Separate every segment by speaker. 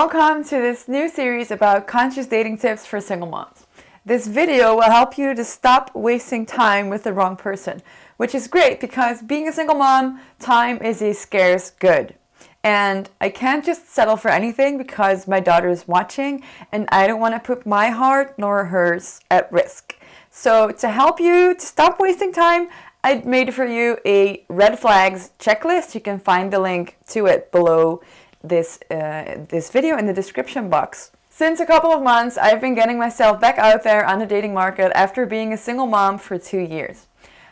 Speaker 1: Welcome to this new series about conscious dating tips for single moms. This video will help you to stop wasting time with the wrong person, which is great because being a single mom, time is a scarce good. And I can't just settle for anything because my daughter is watching and I don't want to put my heart nor hers at risk. So to help you to stop wasting time, I made for you a red flags checklist. You can find the link to it below this video in the description box. Since a couple of months, I've been getting myself back out there on the dating market after being a single mom for 2 years.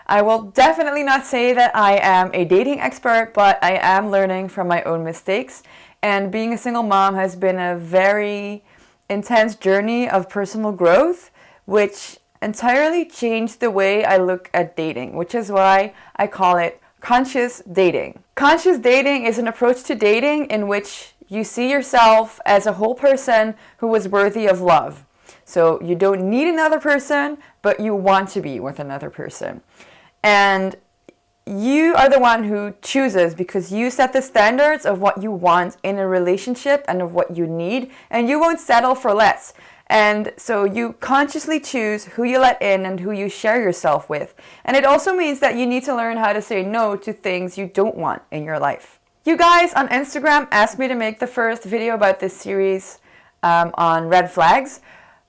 Speaker 1: I will definitely not say that I am a dating expert, but I am learning from my own mistakes. And being a single mom has been a very intense journey of personal growth, which entirely changed the way I look at dating, which is why I call it conscious dating. Conscious dating is an approach to dating in which you see yourself as a whole person who is worthy of love. So you don't need another person, but you want to be with another person. And you are the one who chooses because you set the standards of what you want in a relationship and of what you need, and you won't settle for less. And so you consciously choose who you let in and who you share yourself with. And it also means that you need to learn how to say no to things you don't want in your life. You guys on Instagram asked me to make the first video about this series on red flags.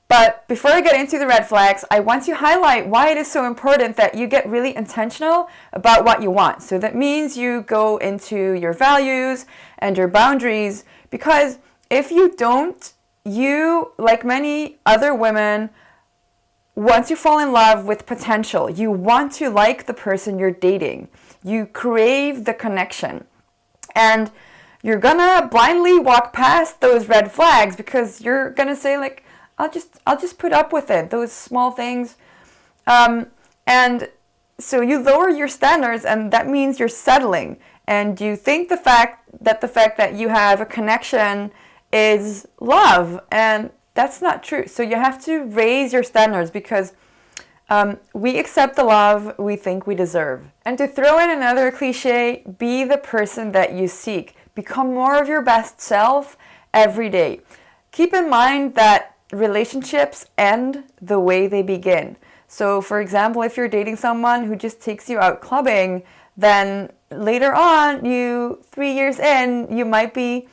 Speaker 1: But before I get into the red flags, I want to highlight why it is so important that you get really intentional about what you want. So that means you go into your values and your boundaries, because if you don't, you, like many other women, want to fall in love with potential. You want to like the person you're dating. You crave the connection. And you're gonna blindly walk past those red flags because you're gonna say like, I'll just put up with it, those small things. And so you lower your standards, and that means you're settling. And you think the fact that you have a connection is love, and that's not true. So you have to raise your standards because we accept the love we think we deserve. And to throw in another cliche, be the person that you seek. Become more of your best self every day. Keep in mind that relationships end the way they begin. So for example, if you're dating someone who just takes you out clubbing, then later on, 3 years in, you might be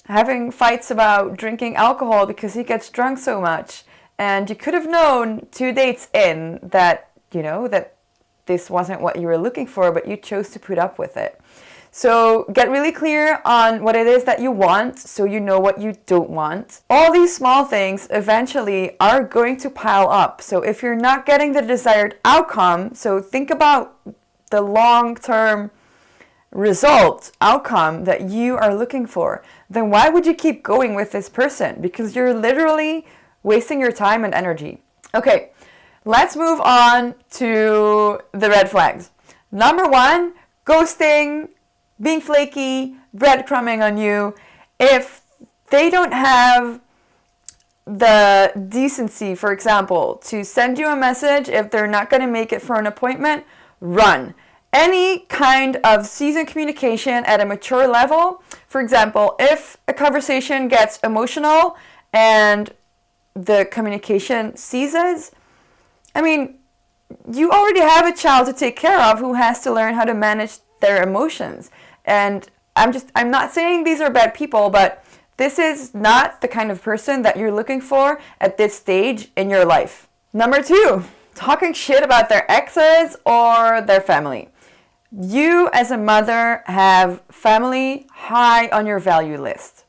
Speaker 1: having fights about drinking alcohol because he gets drunk so much. And you could have known 2 dates in that, that this wasn't what you were looking for, but you chose to put up with it. So get really clear on what it is that you want so you know what you don't want. All these small things eventually are going to pile up. So if you're not getting the desired outcome, so think about the long-term outcome that you are looking for, then why would you keep going with this person? Because you're literally wasting your time and energy. Okay, let's move on to the red flags. Number 1, ghosting, being flaky, breadcrumbing on you. If they don't have the decency, for example, to send you a message, if they're not going to make it for an appointment, run. Any kind of seasoned communication at a mature level, for example, if a conversation gets emotional and the communication ceases, you already have a child to take care of who has to learn how to manage their emotions. And I'm not saying these are bad people, but this is not the kind of person that you're looking for at this stage in your life. Number 2, talking shit about their exes or their family. You as a mother have family high on your value list.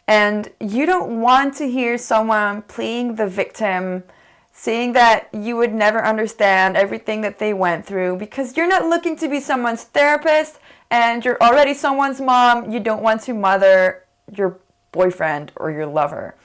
Speaker 1: And you don't want to hear someone playing the victim, saying that you would never understand everything that they went through, because you're not looking to be someone's therapist and you're already someone's mom. You don't want to mother your boyfriend or your lover.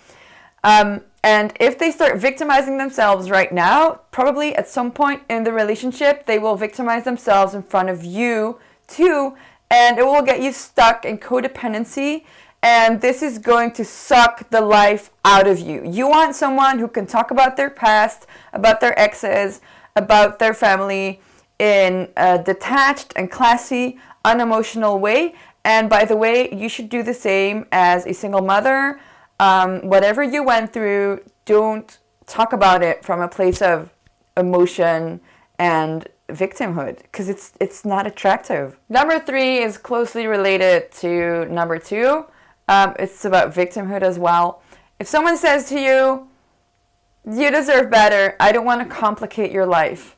Speaker 1: And if they start victimizing themselves right now, probably at some point in the relationship, they will victimize themselves in front of you too, and it will get you stuck in codependency, and this is going to suck the life out of you. You want someone who can talk about their past, about their exes, about their family in a detached and classy, unemotional way. And by the way, you should do the same as a single mother, Whatever you went through, don't talk about it from a place of emotion and victimhood, because it's not attractive. Number 3 is closely related to number 2. It's about victimhood as well. If someone says to you, you deserve better, I don't want to complicate your life,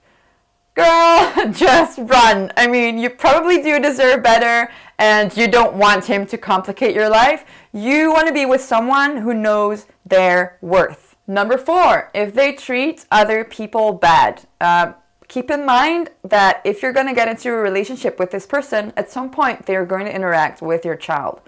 Speaker 1: girl, just run. I mean, you probably do deserve better, and you don't want him to complicate your life. You want to be with someone who knows their worth. Number 4, if they treat other people bad, keep in mind that if you're going to get into a relationship with this person, at some point they're going to interact with your child.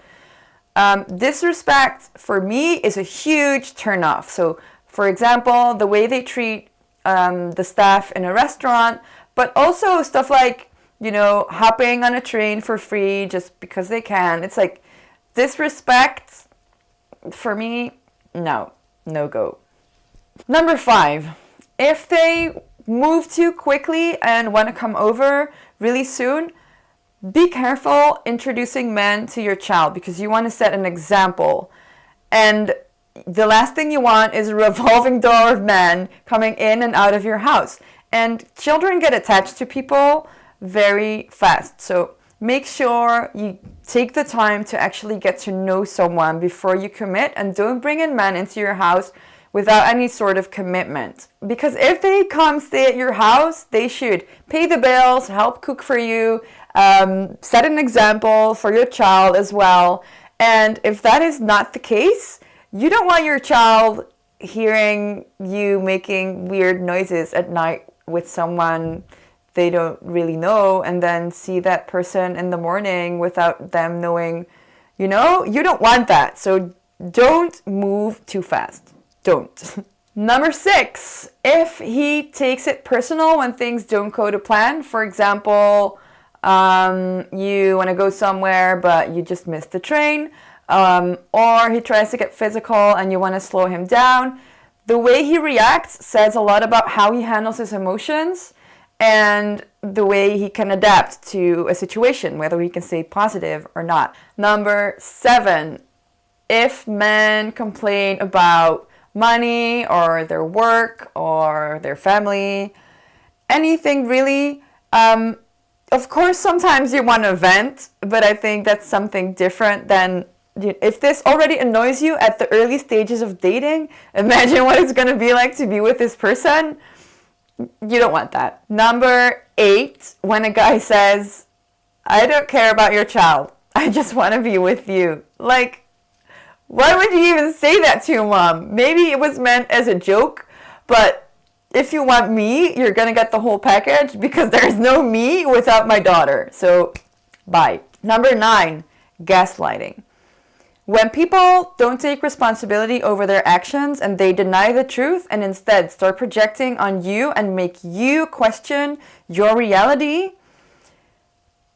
Speaker 1: Disrespect for me is a huge turnoff. So, for example, the way they treat the staff in a restaurant, but also stuff like, hopping on a train for free just because they can. It's like disrespect for me, no go. Number 5, if they move too quickly and want to come over really soon, be careful introducing men to your child, because you want to set an example. And the last thing you want is a revolving door of men coming in and out of your house. And children get attached to people very fast. So make sure you take the time to actually get to know someone before you commit, and don't bring in men into your house without any sort of commitment. Because if they come stay at your house, they should pay the bills, help cook for you, set an example for your child as well. And if that is not the case, you don't want your child hearing you making weird noises at night with someone they don't really know, and then see that person in the morning without them knowing. You don't want that. So don't move too fast. Don't. Number 6, if he takes it personal when things don't go to plan. For example, you want to go somewhere but you just missed the train, or he tries to get physical and you want to slow him down. The way he reacts says a lot about how he handles his emotions and the way he can adapt to a situation, whether he can stay positive or not. Number 7, if men complain about money or their work or their family, anything really, of course sometimes you want to vent, but I think that's something different than, if this already annoys you at the early stages of dating, imagine what it's going to be like to be with this person. You don't want that. Number 8, when a guy says, I don't care about your child, I just want to be with you. Like, why would you even say that to your mom? Maybe it was meant as a joke, but if you want me, you're going to get the whole package, because there's no me without my daughter. So, bye. Number 9, gaslighting. When people don't take responsibility over their actions and they deny the truth and instead start projecting on you and make you question your reality,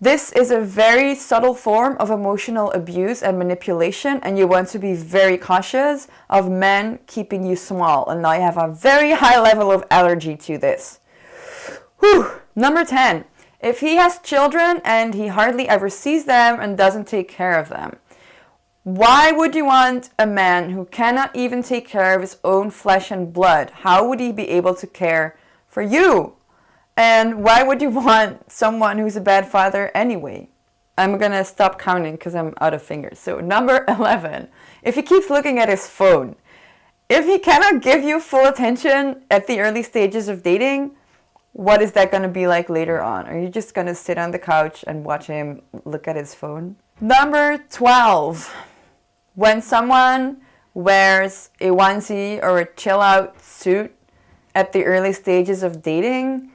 Speaker 1: this is a very subtle form of emotional abuse and manipulation, and you want to be very cautious of men keeping you small. And I have a very high level of allergy to this. Whew. Number 10, if he has children and he hardly ever sees them and doesn't take care of them. Why would you want a man who cannot even take care of his own flesh and blood? How would he be able to care for you? And why would you want someone who's a bad father anyway? I'm going to stop counting because I'm out of fingers. So number 11, if he keeps looking at his phone, if he cannot give you full attention at the early stages of dating, what is that going to be like later on? Are you just going to sit on the couch and watch him look at his phone? Number 12, when someone wears a onesie or a chill out suit at the early stages of dating,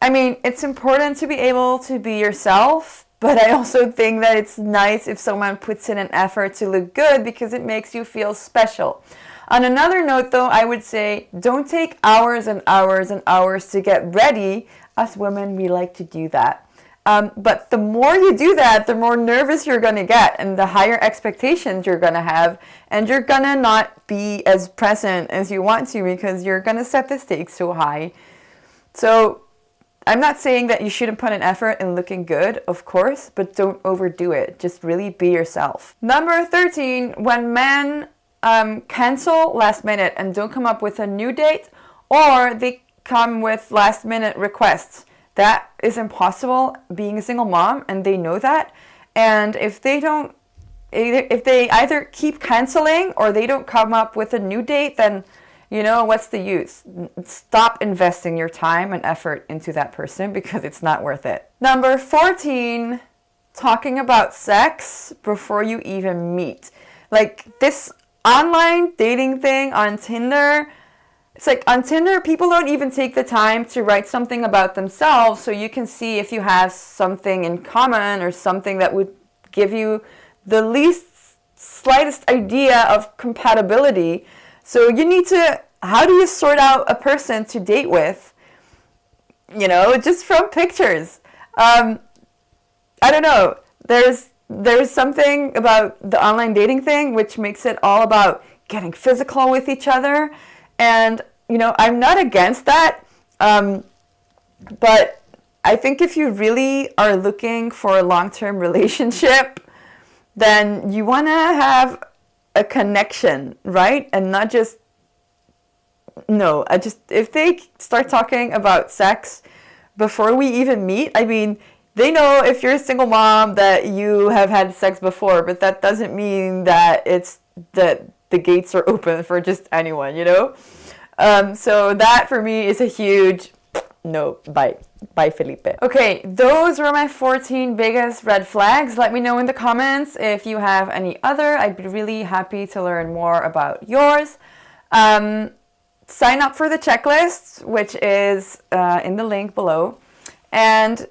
Speaker 1: I mean, it's important to be able to be yourself, but I also think that it's nice if someone puts in an effort to look good, because it makes you feel special. On another note though, I would say don't take hours and hours and hours to get ready. Us women, we like to do that. But the more you do that, the more nervous you're going to get, and the higher expectations you're going to have, and you're going to not be as present as you want to, because you're going to set the stakes so high. So I'm not saying that you shouldn't put an effort in looking good, of course, but don't overdo it. Just really be yourself. Number 13, when men cancel last minute and don't come up with a new date, or they come with last minute requests. That is impossible being a single mom, and they know that. And if they either keep canceling or they don't come up with a new date, then what's the use? Stop investing your time and effort into that person because it's not worth it. Number 14, talking about sex before you even meet. Like this online dating thing on Tinder, it's like on Tinder, people don't even take the time to write something about themselves so you can see if you have something in common or something that would give you the slightest idea of compatibility. So you need to, how do you sort out a person to date with? Just from pictures. I don't know. There's something about the online dating thing which makes it all about getting physical with each other. And, I'm not against that. But I think if you really are looking for a long-term relationship, then you want to have a connection, right? And not just, if they start talking about sex before we even meet, I mean, they know if you're a single mom that you have had sex before, but that doesn't mean that the gates are open for just anyone, So that for me is a huge no, bye. Bye, Felipe. Okay, those were my 14 biggest red flags. Let me know in the comments if you have any other. I'd be really happy to learn more about yours. Sign up for the checklist, which is in the link below. And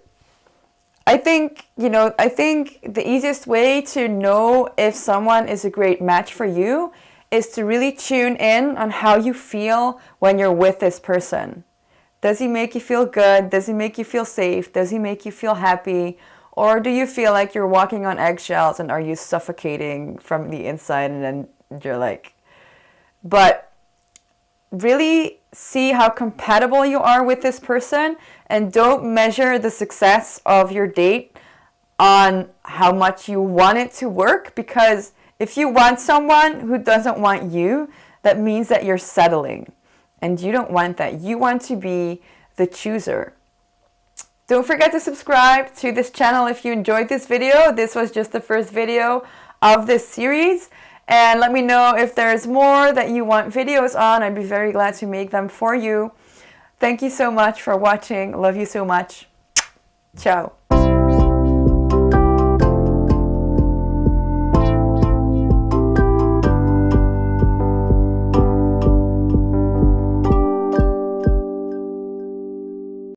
Speaker 1: I think the easiest way to know if someone is a great match for you is to really tune in on how you feel when you're with this person. Does he make you feel good? Does he make you feel safe? Does he make you feel happy? Or do you feel like you're walking on eggshells and are you suffocating from the inside and then you're like... But really see how compatible you are with this person, and don't measure the success of your date on how much you want it to work, because if you want someone who doesn't want you, that means that you're settling. And you don't want that. You want to be the chooser. Don't forget to subscribe to this channel if you enjoyed this video. This was just the first video of this series. And let me know if there's more that you want videos on. I'd be very glad to make them for you. Thank you so much for watching. Love you so much. Ciao.